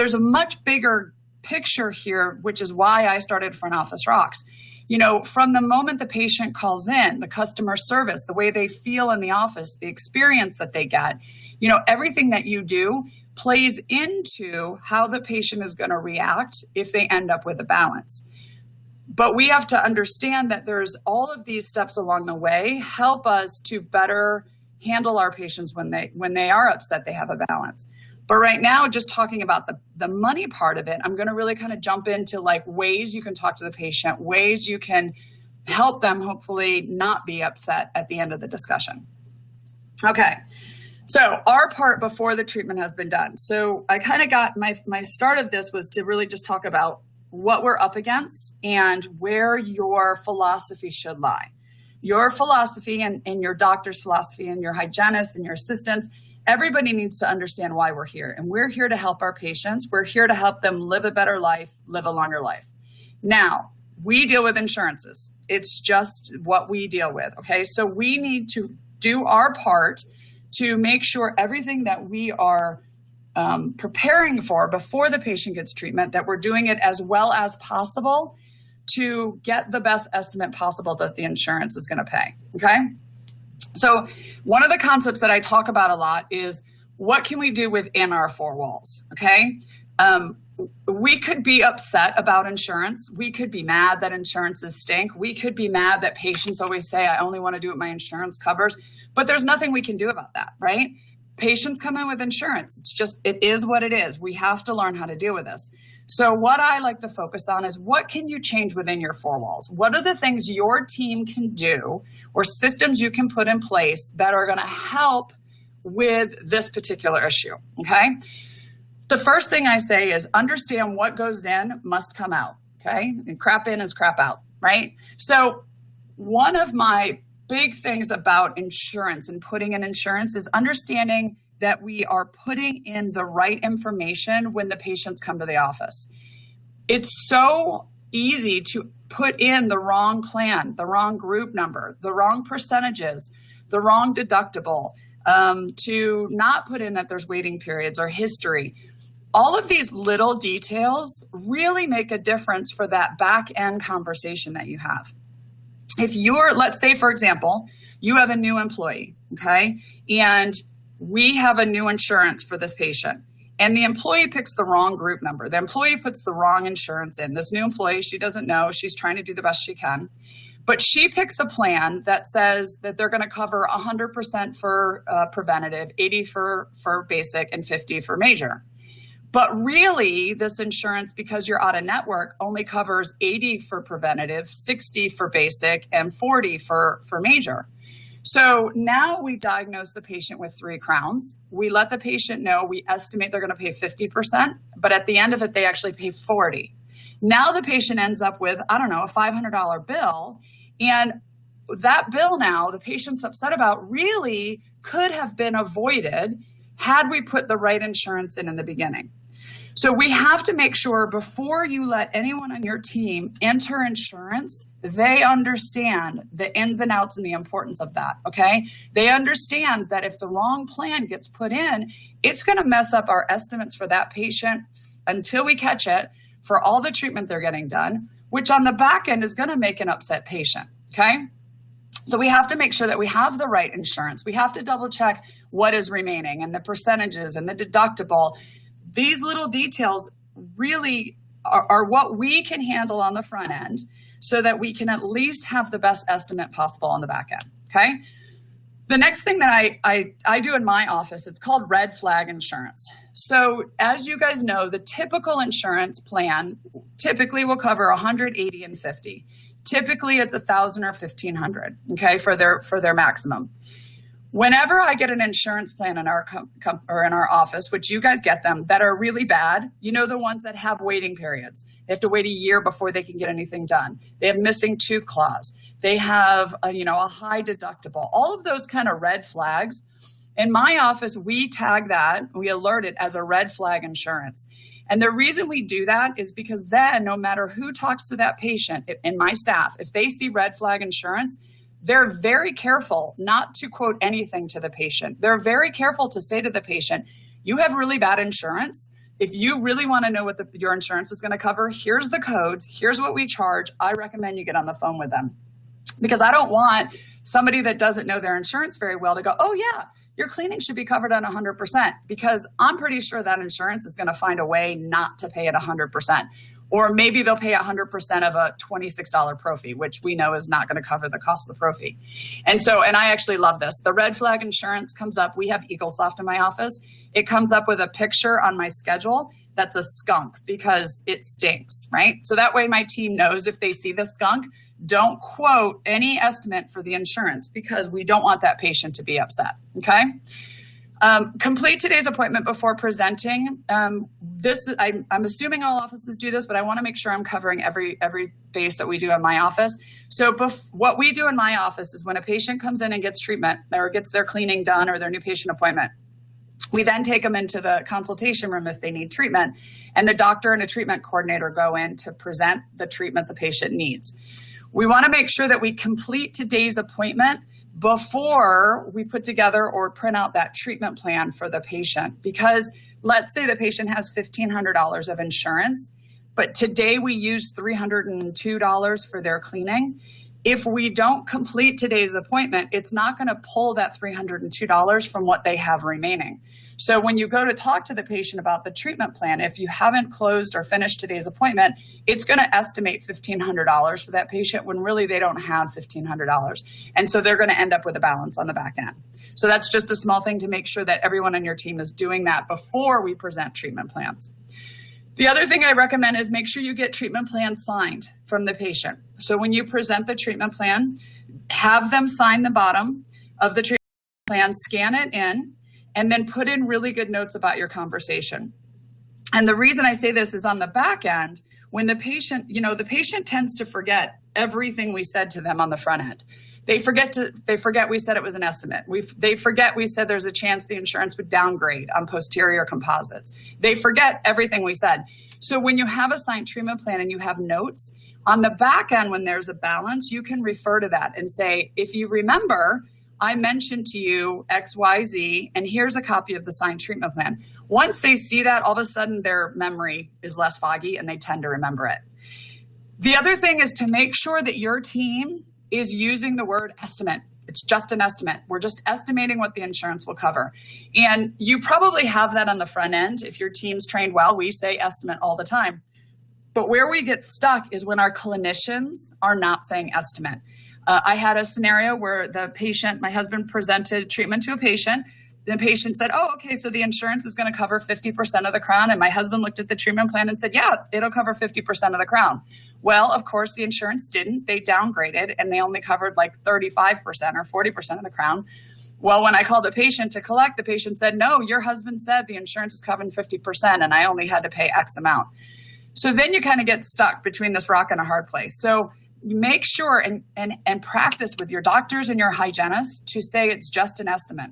there's a much bigger picture here, which is why I started Front Office Rocks. From the moment the patient calls in, the customer service, the way they feel in the office, the experience that they get, everything that you do plays into how the patient is going to react if they end up with a balance. But we have to understand that there's all of these steps along the way help us to better handle our patients when they are upset they have a balance. But right now, just talking about the money part of it, I'm going to really kind of jump into like ways you can talk to the patient, ways you can help them hopefully not be upset at the end of the discussion. Okay, so our part before the treatment has been done. So I kind of got my start of this was to really just talk about what we're up against and where your philosophy should lie. Your philosophy and your doctor's philosophy and your hygienist and your assistants, everybody needs to understand why we're here. And we're here to help our patients. We're here to help them live a better life, live a longer life. Now, we deal with insurances. It's just what we deal with, okay? So we need to do our part to make sure everything that we are preparing for before the patient gets treatment, that we're doing it as well as possible to get the best estimate possible that the insurance is going to pay, okay? So one of the concepts that I talk about a lot is what can we do within our four walls, okay? We could be upset about insurance. We could be mad that insurances stink. We could be mad that patients always say, I only want to do what my insurance covers, but there's nothing we can do about that, right? Patients come in with insurance. It is what it is. We have to learn how to deal with this. So what I like to focus on is what can you change within your four walls? What are the things your team can do or systems you can put in place that are going to help with this particular issue, okay? The first thing I say is understand what goes in must come out, okay? And crap in is crap out, right? So one of my big things about insurance and putting in insurance is understanding that we are putting in the right information when the patients come to the office. It's so easy to put in the wrong plan, the wrong group number, the wrong percentages, the wrong deductible, to not put in that there's waiting periods or history. All of these little details really make a difference for that back end conversation that you have. If let's say, for example, you have a new employee, okay, and we have a new insurance for this patient, and the employee picks the wrong group number. The employee puts the wrong insurance in. This new employee, she doesn't know. She's trying to do the best she can. But she picks a plan that says that they're going to cover 100% for preventative, 80 for basic, and 50 for major. But really, this insurance, because you're out of network, only covers 80 for preventative, 60 for basic, and 40 for major. So now we diagnose the patient with 3 crowns. We let the patient know we estimate they're going to pay 50%, but at the end of it, they actually pay 40. Now the patient ends up with, a $500 bill. And that bill now, the patient's upset about, really could have been avoided had we put the right insurance in the beginning. So we have to make sure before you let anyone on your team enter insurance, they understand the ins and outs and the importance of that, okay? They understand that if the wrong plan gets put in, it's going to mess up our estimates for that patient until we catch it for all the treatment they're getting done, which on the back end is going to make an upset patient, okay? So we have to make sure that we have the right insurance. We have to double check what is remaining and the percentages and the deductible. These little details really are what we can handle on the front end so that we can at least have the best estimate possible on the back end, okay? The next thing that I do in my office, it's called red flag insurance. So as you guys know, the typical insurance plan typically will cover 180 and 50. Typically it's 1,000 or 1,500, okay, for their maximum. Whenever I get an insurance plan in our or in our office, which you guys get them, that are really bad, the ones that have waiting periods. They have to wait a year before they can get anything done. They have missing tooth claws. They have a high deductible. All of those kind of red flags. In my office, we tag that, we alert it as a red flag insurance. And the reason we do that is because then no matter who talks to that patient in my staff, if they see red flag insurance, they're very careful not to quote anything to the patient. They're very careful to say to the patient, you have really bad insurance. if you really want to know what your insurance is going to cover, here's the codes, here's what we charge. I recommend you get on the phone with them, because I don't want somebody that doesn't know their insurance very well to go, oh yeah, your cleaning should be covered at 100%, because I'm pretty sure that insurance is going to find a way not to pay it 100%. Or maybe they'll pay 100% of a $26 pro fee, which we know is not going to cover the cost of the pro fee. And I actually love this. The red flag insurance comes up. We have EagleSoft in my office. It comes up with a picture on my schedule that's a skunk because it stinks, right? So that way my team knows if they see the skunk, don't quote any estimate for the insurance, because we don't want that patient to be upset, okay? Complete today's appointment before presenting. I'm assuming all offices do this, but I want to make sure I'm covering every base that we do in my office. So what we do in my office is when a patient comes in and gets treatment or gets their cleaning done or their new patient appointment, we then take them into the consultation room if they need treatment, and the doctor and a treatment coordinator go in to present the treatment the patient needs. We want to make sure that we complete today's appointment before we put together or print out that treatment plan for the patient. Because let's say the patient has $1,500 of insurance, but today we use $302 for their cleaning. If we don't complete today's appointment, it's not going to pull that $302 from what they have remaining. So when you go to talk to the patient about the treatment plan, if you haven't closed or finished today's appointment, it's going to estimate $1,500 for that patient when really they don't have $1,500. And so they're going to end up with a balance on the back end. So that's just a small thing to make sure that everyone on your team is doing that before we present treatment plans. The other thing I recommend is make sure you get treatment plans signed from the patient. So when you present the treatment plan, have them sign the bottom of the treatment plan, scan it in, and then put in really good notes about your conversation. And the reason I say this is on the back end, when the patient tends to forget everything we said to them on the front end. They forget we said it was an estimate. They forget we said there's a chance the insurance would downgrade on posterior composites. They forget everything we said. So when you have a signed treatment plan and you have notes, on the back end when there's a balance, you can refer to that and say, if you remember, I mentioned to you X, Y, Z, and here's a copy of the signed treatment plan. Once they see that, all of a sudden their memory is less foggy and they tend to remember it. The other thing is to make sure that your team is using the word estimate. It's just an estimate. We're just estimating what the insurance will cover. And you probably have that on the front end. If your team's trained well, we say estimate all the time. But where we get stuck is when our clinicians are not saying estimate. I had a scenario where my husband presented treatment to a patient. The patient said, oh, okay, so the insurance is going to cover 50% of the crown. And my husband looked at the treatment plan and said, yeah, it'll cover 50% of the crown. Well, of course, the insurance didn't. They downgraded and they only covered like 35% or 40% of the crown. Well, when I called the patient to collect, the patient said, no, your husband said the insurance is covering 50% and I only had to pay X amount. So then you kind of get stuck between this rock and a hard place. So make sure and practice with your doctors and your hygienists to say it's just an estimate.